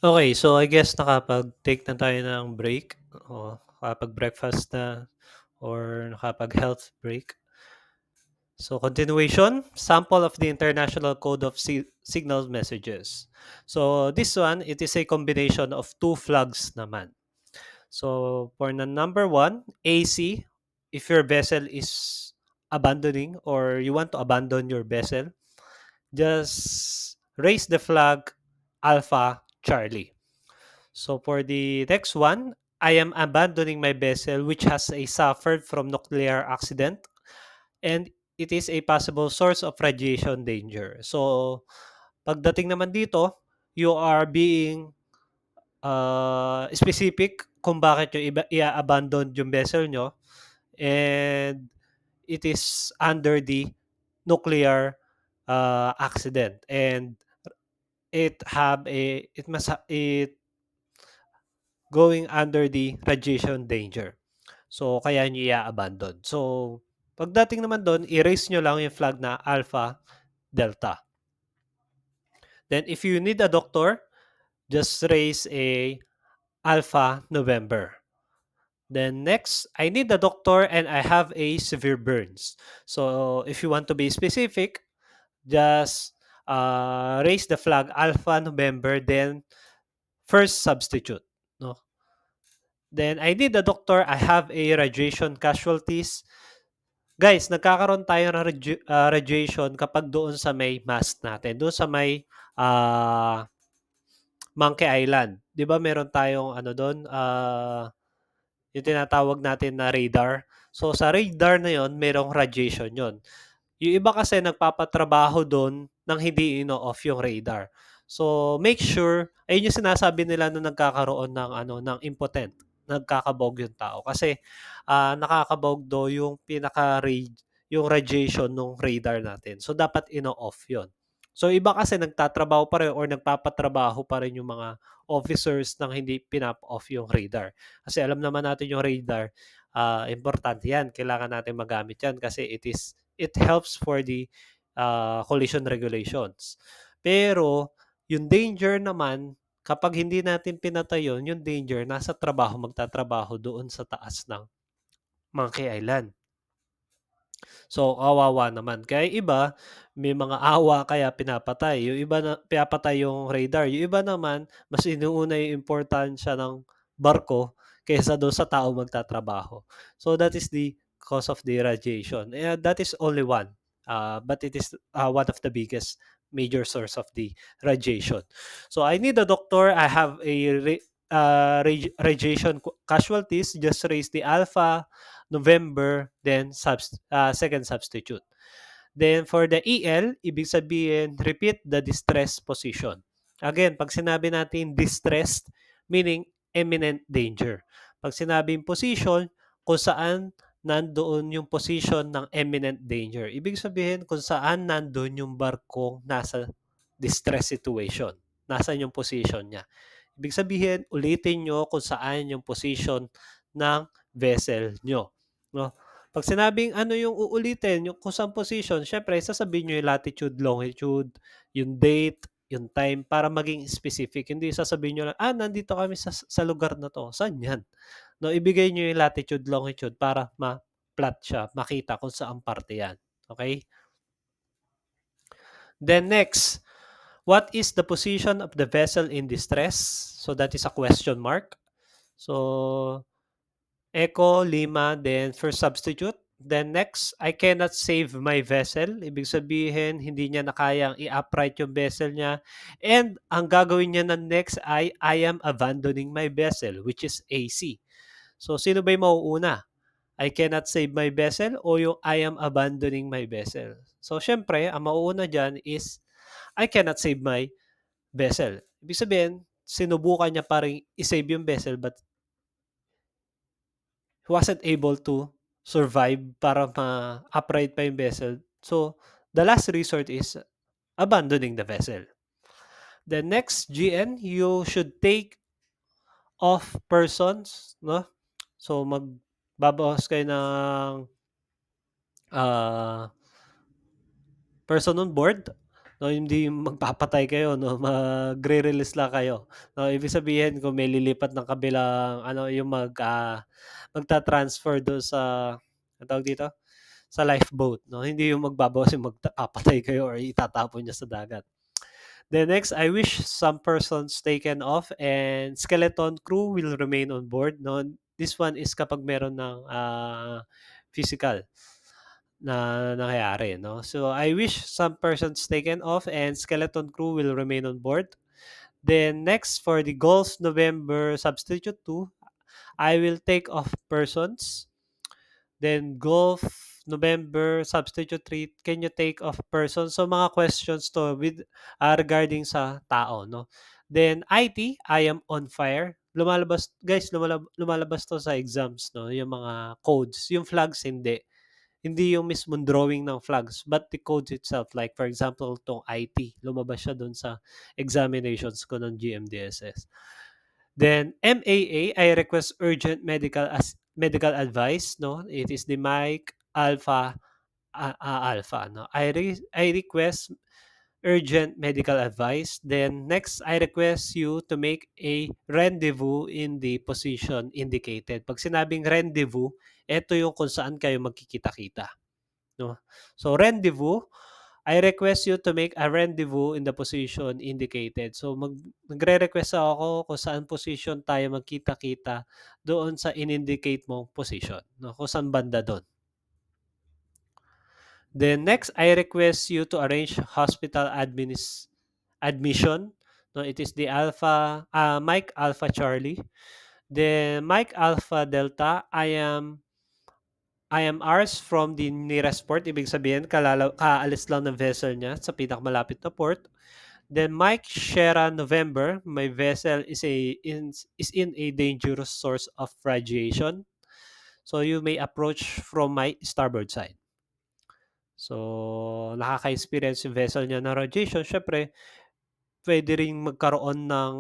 Okay, so I guess nakapag-take na tayo ng break o nakapag-breakfast na or nakapag-health break. So continuation, sample of the International Code of Signal Messages. So this one, it is a combination of two flags naman. So for the number one, AC, if your vessel is abandoning or you want to abandon your vessel, just raise the flag Alpha Charlie. So for the next one, I am abandoning my vessel which has a suffered from nuclear accident and it is a possible source of radiation danger. So pagdating naman dito, you are being specific kung bakit nyo i-abandon yung vessel nyo and it is under the nuclear accident and it must it going under the radiation danger. So, kaya nyo i-abandon. So, pagdating naman doon, erase nyo lang yung flag na Alpha, Delta. Then, if you need a doctor, just raise a Alpha, November. Then next, I need a doctor and I have a severe burns. So, if you want to be specific, just raise the flag Alpha, November, then first substitute. No? Then, I need a doctor. I have a radiation casualties. Guys, nagkakaroon tayo ng radiation kapag doon sa may mast natin, doon sa may Monkey Island. 'Di ba meron tayong ano doon, yung tinatawag natin na radar. So sa radar na 'yon, merong radiation 'yon. Yung iba kasi nagpapatrabaho do'n nang hindi ino-off yung radar. So make sure ayun yung sinasabi nila na nagkakaroon ng ano, ng impotent, nagkakabog yung tao kasi, nakakabog daw yung yung radiation nung radar natin. So dapat ino-off yun. So iba kasi nagtatrabaho pa rin or nagpapatrabaho pa rin yung mga officers nang hindi pinap-off yung radar. Kasi alam naman natin yung radar, importante yan, kailangan natin magamit yan kasi it helps for the collision regulations. Pero yung danger naman, kapag hindi natin pinatay yun, yung danger nasa trabaho, magtatrabaho doon sa taas ng Monkey Island. So, kawawa naman. Kaya iba, may mga awa kaya pinapatay. Yung iba na pinapatay yung radar. Yung iba naman, mas inuuna yung importansya ng barko kaysa doon sa tao magtatrabaho. So, that is the cause of the radiation. That is only one. But it is one of the biggest major source of the radiation. So, I need a doctor. I have a radiation casualties. Just raise the alpha, November, then second substitute. Then for the EL, ibig sabihin, repeat the distress position. Again, pag sinabi natin distressed, meaning imminent danger. Pag sinabing position, kung saan nandoon yung position ng imminent danger. Ibig sabihin kung saan nandoon yung barkong nasa distress situation. Nasaan yung position niya. Ibig sabihin, ulitin nyo kung saan yung position ng vessel nyo. No? Pag sinabing ano yung uulitin, yung kung saan position, syempre sasabihin nyo yung latitude, longitude, yung date, yung time para maging specific. Hindi sasabihin nyo lang, nandito kami sa lugar na to. Saan yan? No, ibigay nyo yung latitude, longitude para ma-plot siya, makita kung saan parte yan. Okay? Then next, what is the position of the vessel in distress? So that is a question mark. So Echo, Lima, then first substitute. Then next, I cannot save my vessel. Ibig sabihin, hindi niya na kayang i-upright yung vessel niya. And ang gagawin niya na next ay, I am abandoning my vessel, which is AC. So, sino ba yung mauuna? I cannot save my vessel o yung I am abandoning my vessel? So, syempre, ang mauuna dyan is, I cannot save my vessel. Ibig sabihin, sinubukan niya pa rin i-save yung vessel but he wasn't able to survive para ma-upright pa yung vessel. So, the last resort is abandoning the vessel. The next, GN, you should take off persons, no? So, magbabawas kayo ng person on board. no, hindi yung magpapatay kayo 'no, magre-release lang kayo. No, ibig sabihin kung may lilipat ng kabilang ano, yung magta-transfer dun sa anong tawag dito, sa lifeboat 'no, hindi yung magbabawas yung papatay kayo or itatapon niya sa dagat. The next, I wish some persons taken off and skeleton crew will remain on board 'no. This one is kapag meron ng, physical na nangyayari 'no. So, I wish some persons taken off and skeleton crew will remain on board. Then next for the goals November substitute 2, I will take off persons. Then golf November substitute 3, can you take off persons? So mga questions to with regarding sa tao 'no. Then IT, I am on fire. Lumalabas guys, lumalabas 'to sa exams 'no, yung mga codes, yung flags hindi. Hindi yung mismong drawing ng flags, but the codes itself. Like for example, 'tong IT, lumabas siya dun sa examinations ko ng GMDSS. Then MAA, I request urgent medical advice, no? It is the Mike Alpha Alpha, no? I request urgent medical advice. Then next, I request you to make a rendezvous in the position indicated. Pag sinabing rendezvous, ito yung kung saan kayo magkikita-kita, no? So rendezvous, I request you to make a rendezvous in the position indicated. So magre-request ako kung saan position tayo magkita-kita doon sa in-indicate mong position, no? Kung saan banda doon. Then next, I request you to arrange hospital admission. No, it is the Mike Alpha Charlie. Then Mike Alpha Delta, I am hours from the nearest port. Ibig sabihin, kaalis lang ng vessel niya sa pinakamalapit na port. Then Mike Sierra November, my vessel is in a dangerous source of radiation. So you may approach from my starboard side. So nakaka-experience yung vessel niya ng radiation. Syempre, pwede ring magkaroon ng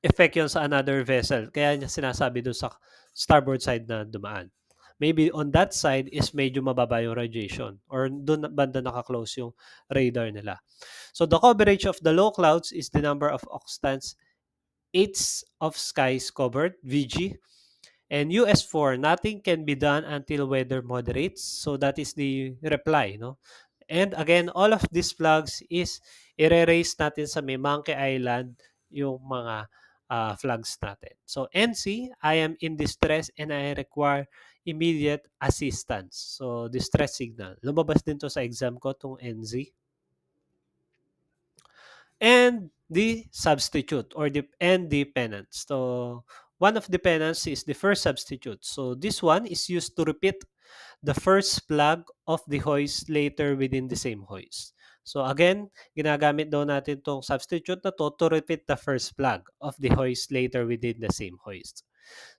effect yun sa another vessel. Kaya niya sinasabi dun sa starboard side na dumaan. Maybe on that side is medyo mababa yung radiation or doon banda naka-close yung radar nila. So the coverage of the low clouds is the number of octants eighths of skies covered, VG. And US4, nothing can be done until weather moderates. So that is the reply, no? And again, all of these flags is i-erase natin sa may Monkey Island yung mga flags natin. So NC, I am in distress and I require immediate assistance. So distress signal. Lumabas din to sa exam ko, tong NZ. And the substitute or the penance. So one of the penance is the first substitute. So this one is used to repeat the first flag of the hoist later within the same hoist. So again, ginagamit daw natin tong substitute na to repeat the first flag of the hoist later within the same hoist.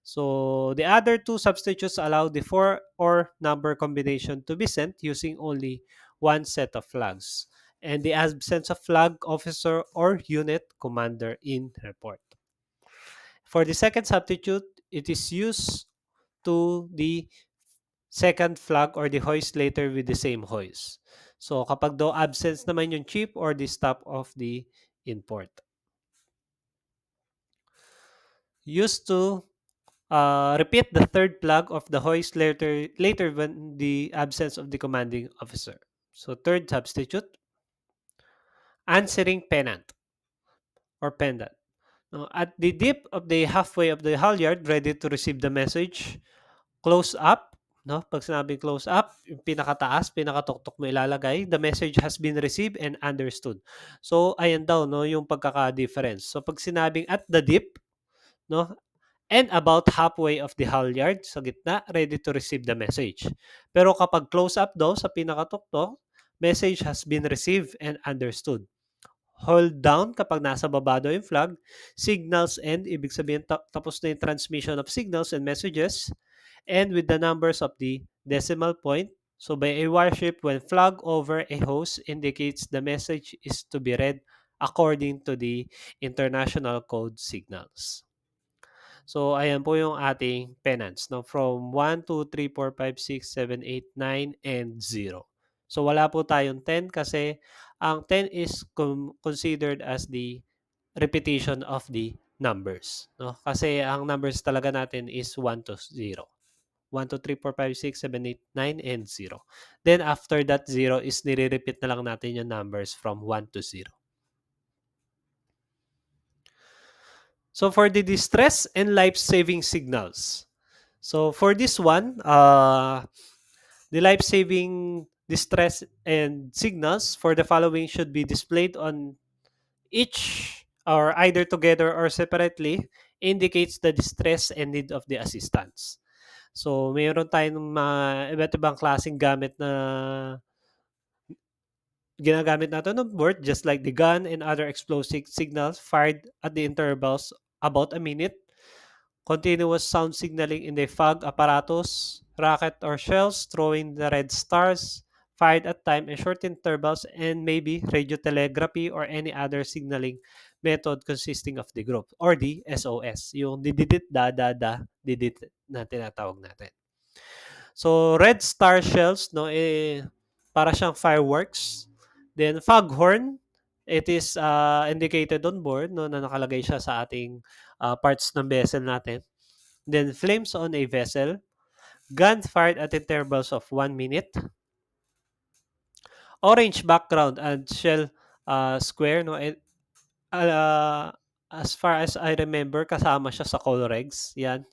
So the other two substitutes allow the four or number combination to be sent using only one set of flags and the absence of flag officer or unit commander in report. For the second substitute, it is used to the second flag or the hoist later with the same hoist. So kapag daw absence naman yung chip or the stop of the import. Used to repeat the third flag of the hoist later when the absence of the commanding officer. So third substitute, answering pennant or pendant. At the dip of the halfway of the halyard, ready to receive the message, close up, no? Pag sinabing close up, yung pinakataas, pinakatuktok mo ilalagay, the message has been received and understood. So, ayan daw, no, yung pagkaka-difference. So, pag sinabing at the dip, no, and about halfway of the halyard, sa gitna, ready to receive the message. Pero kapag close up daw, sa pinakatuktok, message has been received and understood. Hold down kapag nasa baba daw yung flag. Signals end, ibig sabihin tapos na yung transmission of signals and messages. And with the numbers of the decimal point. So by a warship, when flag over a host indicates the message is to be read according to the international code signals. So ayan po yung ating penance, no? From 1, 2, 3, 4, 5, 6, 7, 8, 9, and 0. So wala po tayong 10 kasi ang 10 is considered as the repetition of the numbers, no? Kasi ang numbers talaga natin is 1 to 0. 1, 2, 3, 4, 5, 6, 7, 8, 9, and 0. Then after that 0 is nire-repeat na lang natin yung numbers from 1 to 0. So for the distress and life-saving signals. So for this one, the life-saving distress and signals for the following should be displayed on each or either together or separately indicates the distress and need of the assistance. So, mayroon tayong mga iba't ibang klaseng gamit na ginagamit natin ng board just like the gun and other explosive signals fired at the intervals about a minute, continuous sound signaling in the fog apparatus, rocket or shells throwing the red stars, fired at time and short intervals, and maybe radiotelegraphy or any other signaling method consisting of the group or the SOS, yung dididit da da da didit na tinatawag natin. So red star shells, no, para siyang fireworks. Then foghorn, it is indicated on board, no, na nakalagay siya sa ating parts ng vessel natin. Then flames on a vessel, gun fired at intervals of 1 minute, orange background and shell square, no, uh, as far as I remember, kasama siya sa Colregs. Yan.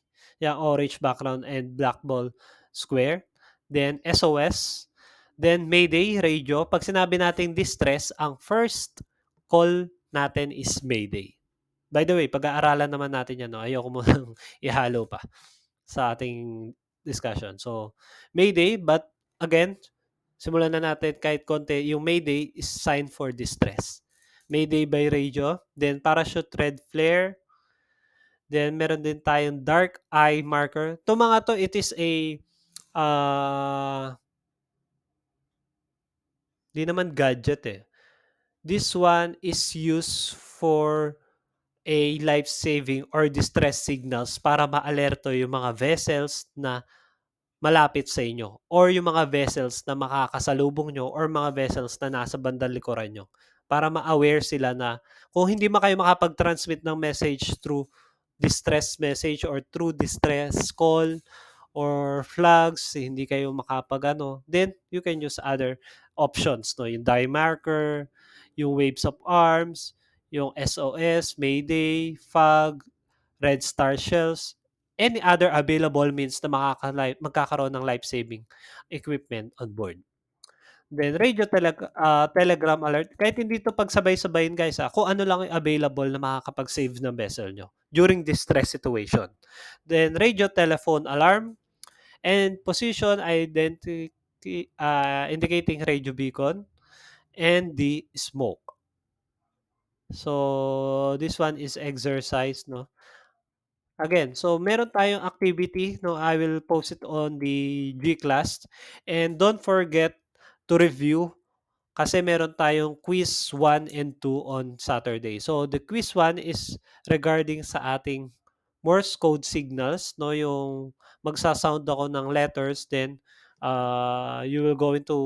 Yan, orange background and black ball square. Then, SOS. Then, Mayday, radio. Pag sinabi nating distress, ang first call natin is Mayday. By the way, pag-aaralan naman natin yan. No? Ayoko mo ihalo pa sa ating discussion. So, Mayday, but again, simulan na natin kahit konti. Yung Mayday is sign for distress. Mayday by radio, then parachute red flare, then meron din tayong dark eye marker. Itong mga to, it is a di naman gadget eh. This one is used for a life-saving or distress signals para ma-alerto yung mga vessels na malapit sa inyo or yung mga vessels na makakasalubong nyo or mga vessels na nasa bandang likuran nyo para ma-aware sila na kung hindi man kayo makapag-transmit ng message through distress message or through distress call or flags, hindi kayo makapag-ano, then you can use other options, no? Yung die marker, yung waves of arms, yung SOS, Mayday, fog, red star shells, any other available means na magkakaroon ng life-saving equipment on board. Then radio telegram alert, kahit hindi 'to pagsabay-sabayin guys, kung ano lang yung available na makakapag-save ng vessel nyo during distress situation. Then radio telephone alarm and position indicating radio beacon and the smoke. So this one is exercise, no? Again, so meron tayong activity, no? I will post it on the G-Class. And don't forget to review kasi meron tayong quiz 1 and 2 on Saturday. So the quiz 1 is regarding sa ating Morse code signals, no? Yung magsa-sound ako ng letters, then you will go into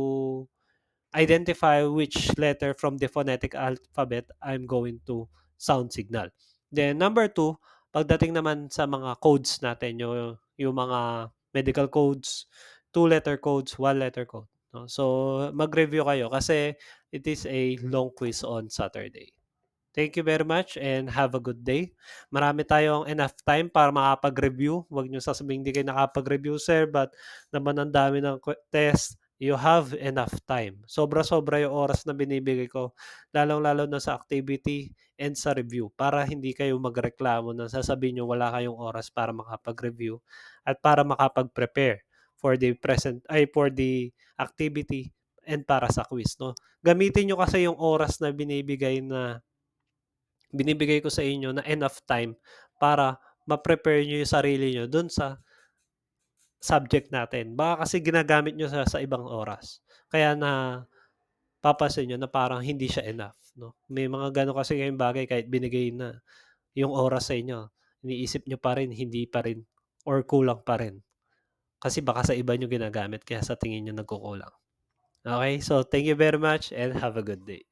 identify which letter from the phonetic alphabet I'm going to sound signal. Then number two, pagdating naman sa mga codes natin, yung mga medical codes, two-letter codes, one-letter code. No? So mag-review kayo kasi it is a long quiz on Saturday. Thank you very much and have a good day. Marami tayong enough time para makapag-review. Huwag niyo sasabihin hindi kayo nakapag-review, sir, but naman ang dami ng test. You have enough time. Sobra-sobra yung oras na binibigay ko, lalong-lalo na sa activity and sa review para hindi kayo magreklamo na sasabihin niyo wala kayong oras para makapag-review at para makapag-prepare for the for the activity and para sa quiz, no? Gamitin niyo kasi yung oras na binibigay ko sa inyo na enough time para ma-prepare niyo yung sarili niyo dun sa subject natin. Baka kasi ginagamit niyo sa ibang oras. Kaya napapansin niyo na parang hindi siya enough, 'no? May mga gano'n kasi ngayong bagay kahit binigay na yung oras sa inyo, iniisip niyo pa rin hindi pa rin or kulang pa rin. Kasi baka sa iba niyo ginagamit kaya sa tingin niyo nagkukulang. Okay, so thank you very much and have a good day.